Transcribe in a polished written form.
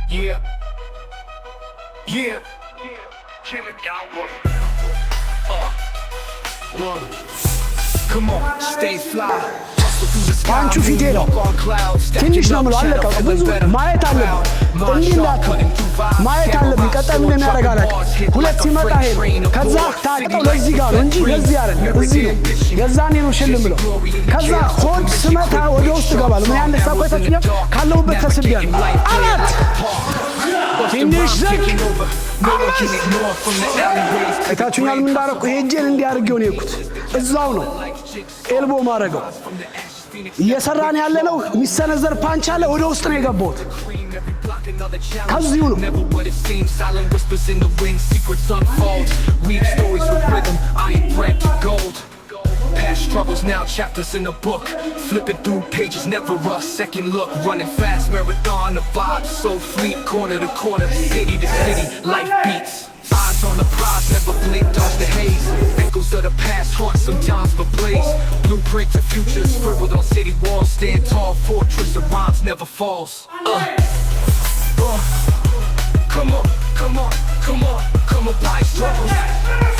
Yeah, yeah, Chillin' downward. One. Come on, stay fly. ፓንቹ ፊቴ ነው። ትንሽ ነው የምለው አለቀ። ብዙ ማየት አለብን። እንዲህ እንዳትል ማየት አለብን። ቀጣይ ምን የሚያደርግ አላውቅም። ሁለት ሲመጣ ሄድ ከዛ ታጥቀው ለዚህ ጋር ነው እንጂ ለዚህ አይደለም። እዚህ ነው የዛኔ ነው ሽልም ብለው ከዛ ሆድ ስመታ ወደ ውስጥ እገባለሁ። ምን ያህል ሳቆ ይፈጥኛል ካለሁበት ተስቢያለሁ። አራት ትንሽ ዝቅ አይታችሁኛል። ምን እንዳደረኩ ሄጄን እንዲያደርገው ነው የኩት እዛው ነው ኤልቦ ማረገው እየሰራን ያለ ነው። የሚሰነዘር ፓንች አለ ወደ ውስጥ ነው የገባሁት። ከዚሁ ነው Past struggles, now chapters in a book. Flipping through pages, never a second look. Running fast, marathon, the vibe so fleet. Corner to corner, city to city, life beats. Eyes on the prize, never blink, dodge the haze. Echoes of the past haunt sometimes but blaze. Blueprint to future, scribbled on city walls. Stand tall, fortress of rhymes never falls. Come on, come on, come on, come on, life struggles.